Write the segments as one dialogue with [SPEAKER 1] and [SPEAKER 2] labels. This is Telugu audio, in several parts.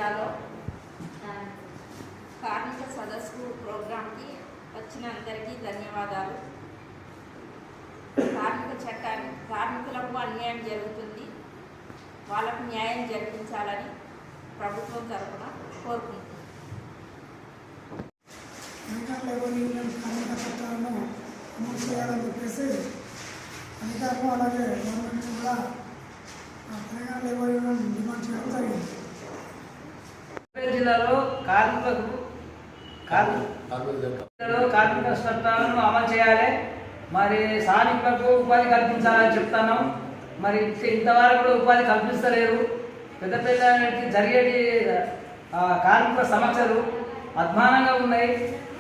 [SPEAKER 1] జిల్లాలో కార్మిక సదస్సు ప్రోగ్రాంకి వచ్చిన అందరికీ ధన్యవాదాలు. కార్మికులకు అన్యాయం జరుగుతుంది, వాళ్ళకు న్యాయం జరిపించాలని ప్రభుత్వం తరఫున కోరుకుంటున్నాం.
[SPEAKER 2] కార్మిక చట్టాలను అమలు చేయాలని చెప్పేసి అధికారులు అలాగే గవర్నమెంట్ కూడా తెలంగాణ లేబర్ యూనియన్ డిమాండ్ చేయడం జరిగింది.
[SPEAKER 3] జిల్లాలో కార్మిక చట్టాలను అమలు చేయాలి, మరి స్థానికులకు ఉపాధి కల్పించాలని చెప్తున్నాం. మరి ఇంతవరకు కూడా ఉపాధి కల్పిస్తలేరు. పెద్దపల్లి జరిగేటి కార్మిక సమస్యలు అధ్వానంగా ఉన్నాయి.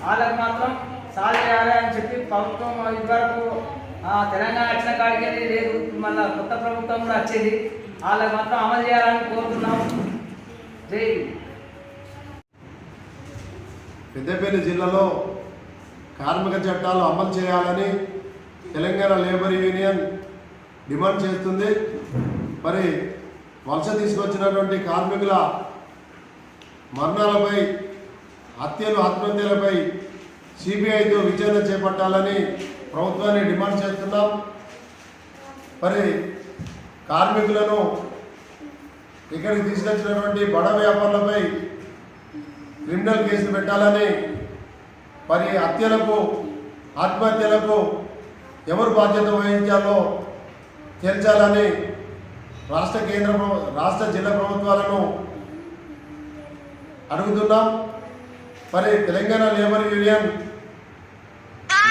[SPEAKER 3] వాళ్ళకు మాత్రం సాల్వ్ చేయాలి అని చెప్పి ప్రభుత్వం ఇదివరకు తెలంగాణ వచ్చిన కాడికి లేదు, మళ్ళీ కొత్త ప్రభుత్వం కూడా వచ్చేది. వాళ్ళకి మాత్రం అమలు చేయాలని కోరుతున్నాం. జై.
[SPEAKER 4] పెద్దపల్లి జిల్లాలో కార్మిక చట్టాలు అమలు చేయాలని తెలంగాణ లేబర్ యూనియన్ డిమాండ్ చేస్తుంది. మరి వలస తీసుకొచ్చినటువంటి కార్మికుల మరణాలపై, ఆత్మహత్యలపై సిబిఐతో విచారణ చేపట్టాలని ప్రభుత్వాన్ని డిమాండ్ చేస్తున్నాం. మరి కార్మికులను ఇక్కడికి తీసుకొచ్చినటువంటి బడ వ్యాపారులపై క్రిమినల్ కేసులు పెట్టాలని, మరి హత్యలకు, ఆత్మహత్యలకు ఎవరు బాధ్యత వహించాలో తేల్చాలని రాష్ట్ర జిల్లా ప్రభుత్వాలను అడుగుతున్నాం. మరి తెలంగాణ లేబర్ యూనియన్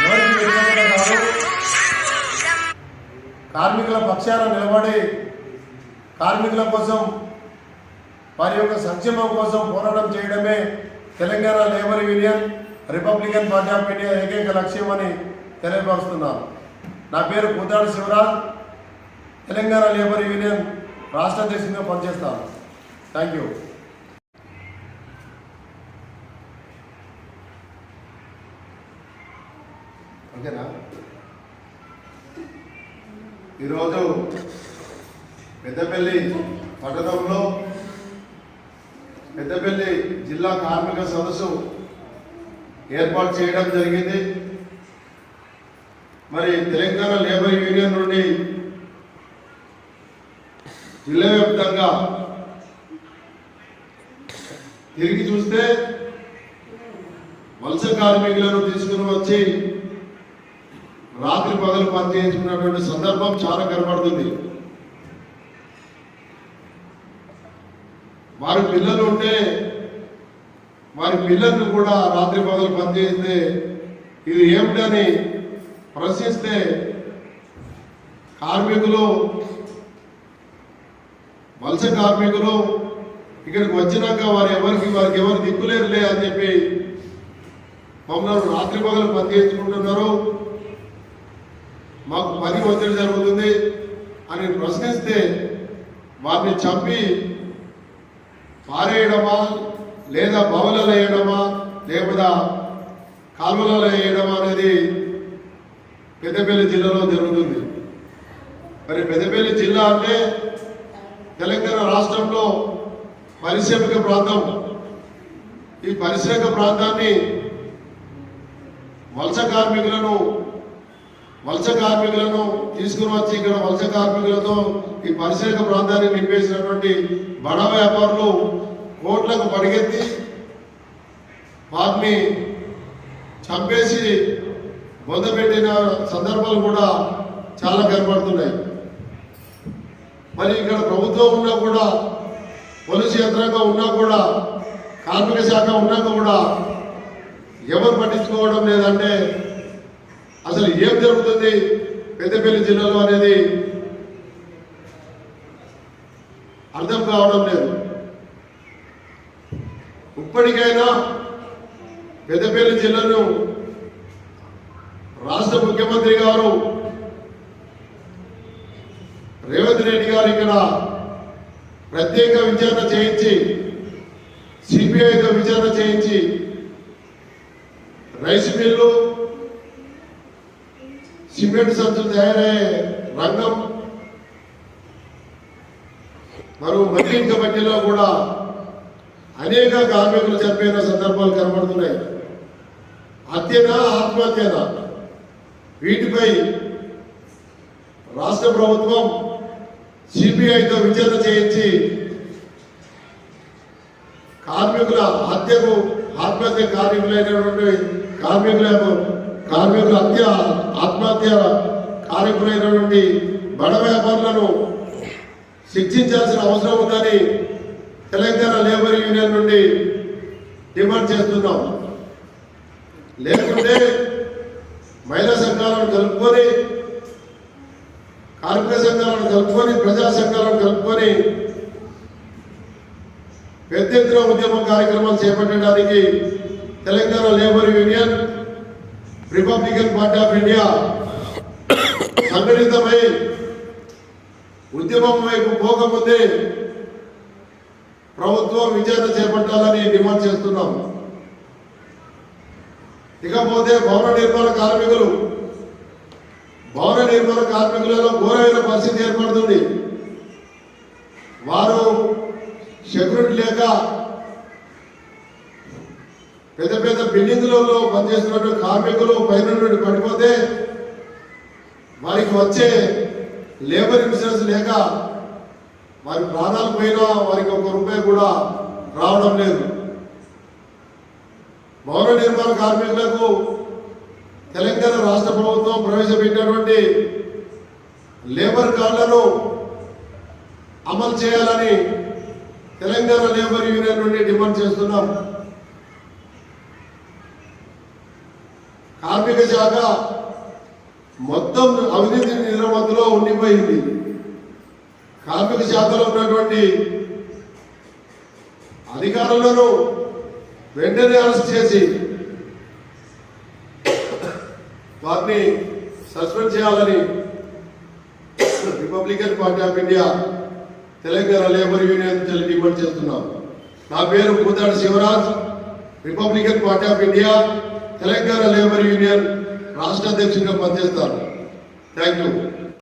[SPEAKER 4] ఎవరికి వ్యతిరేకంగా కాదు, కార్మికుల పక్షాన నిలబడి కార్మికుల కోసం, వారి యొక్క సంక్షేమం కోసం పోరాటం చేయడమే Telangana labour union Republican party of India ఏకైక లక్ష్యం అని తెలియపరుస్తున్నాను. నా పేరు కూతాడు శివరాజ్, తెలంగాణ లేబర్ యూనియన్ రాష్ట్ర అధ్యక్షుడిగా పనిచేస్తాను. Thank you. ఓకేనా? ఈరోజు పెద్దపల్లి పట్టణంలో పెద్దపల్లి జిల్లా కార్మిక సదస్సు ఏర్పాటు చేయడం జరిగింది. మరి తెలంగాణ లేబర్ యూనియన్ నుండి జిల్లా వ్యాప్తంగా తిరిగి చూస్తే వలస కార్మికులను తీసుకుని వచ్చి రాత్రి పగలు పనిచేయించుకున్నటువంటి సందర్భం చాలా కనబడుతుంది. వారి పిల్లలు ఉంటే వారి పిల్లలను కూడా రాత్రి పగలు పనిచేస్తే ఇది ఏమిటని ప్రశ్నిస్తే కార్మికులు, వలస కార్మికులు ఇక్కడికి వచ్చినాక వారికి ఎవరు దిక్కులేరులే అని చెప్పి మమ్మల్ని రాత్రి పగలు పనిచేయించుకుంటున్నారు, మాకు పని ఒత్తిడి జరుగుతుంది అని ప్రశ్నిస్తే వారిని చంపి పారేయడమా, లేదా బావులలో వేయడమా, లేకపోతే కాలువలలో వేయడమా అనేది పెద్దపల్లి జిల్లాలో జరుగుతుంది. మరి పెద్దపల్లి జిల్లా అంటే తెలంగాణ రాష్ట్రంలో పారిశ్రామిక ప్రాంతం. ఈ పారిశ్రామిక ప్రాంతాన్ని వలస కార్మికులను తీసుకుని వచ్చి ఇక్కడ వలస కార్మికులతో ఈ పారిశ్రామిక ప్రాంతాన్ని నింపేసినటువంటి బడ వ్యాపారులు కోట్లకు పడిగెత్తి వారిని చంపేసి బొందపెట్టిన సందర్భాలు కూడా చాలా కనపడుతున్నాయి. మరి ఇక్కడ ప్రభుత్వం ఉన్నా కూడా, పోలీసు యంత్రాంగం ఉన్నా కూడా, కార్మిక శాఖ ఉన్నాక కూడా ఎవరు పట్టించుకోవడం లేదంటే అసలు ఏం జరుగుతుంది పెద్దపల్లి జిల్లాలో అనేది అర్థం కావడం లేదు. ఇప్పటికైనా పెద్దపల్లి జిల్లాను రాష్ట్ర ముఖ్యమంత్రి గారు రేవంత్ రెడ్డి గారు ఇక్కడ ప్రత్యేక విచారణ చేయించి, సిబిఐతో విచారణ చేయించి రైస్ మిల్లు, సిమెంట్ సంచులు తయారయ్యే రంగం మరియు మద్యం కమిటీలో కూడా అనేక కార్మికులు చనిపోయిన సందర్భాలు కనబడుతున్నాయి. హత్యనా ఆత్మహత్యనా వీటిపై రాష్ట్ర ప్రభుత్వం సిబిఐతో విచారణ చేయించి కార్మికుల హత్యకు ఆత్మహత్య కార్మికులైనటువంటి కార్మికుల ఆత్మహత్య కార్మికులైనటువంటి బడ వ్యాపారులను శిక్షించాల్సిన అవసరం ఉందని తెలంగాణ లేబర్ యూనియన్ నుండి డిమాండ్ చేస్తున్నాం. లేకుంటే మహిళా సంఘాలను కలుపుకొని, కార్మిక సంఘాలను కలుపుకొని, ప్రజా సంఘాలను కలుపుకొని పెద్ద ఎత్తున ఉద్యమ కార్యక్రమాలు చేపట్టడానికి Telangana labour union, Republican party of India సంఘటితమై ఉద్యమం వైపు పోకముందే ప్రభుత్వం విచారణ చేపట్టాలని డిమాండ్ చేస్తున్నాం. ఇకపోతే భవన నిర్మాణ కార్మికులలో ఘోరమైన పరిస్థితి ఏర్పడుతుంది. వారు సెక్యూరిటీ లేక పెద్ద పెద్ద బిల్డింగులలో పనిచేస్తున్నటువంటి కార్మికులు పైన నుండి పడిపోతే వారికి వచ్చే లేబర్ ఇన్సూరెన్స్ లేక వారి ప్రాణాలు పోయినా వారికి ₹1 కూడా రావడం లేదు. భవన నిర్మాణ కార్మికులకు తెలంగాణ రాష్ట్ర ప్రభుత్వం ప్రవేశపెట్టినటువంటి లేబర్ కార్డులను అమలు చేయాలని తెలంగాణ లేబర్ యూనియన్ నుండి డిమాండ్ చేస్తున్నాం. కార్మిక శాఖ మొత్తం అవినీతి నిర్వహణలో ఉండిపోయింది. కార్మిక శాఖలో ఉన్నటువంటి అధికారులను వెంటనే అరెస్ట్ చేసి వారిని సస్పెండ్ చేయాలని Republican party of India Telangana labour union demand చేస్తున్నాం. నా పేరు Poothadu Shivaraj, Republican party of India Telangana labour union రాష్ట్ర అధ్యక్షుడిగా పనిచేస్తాను. Thank you.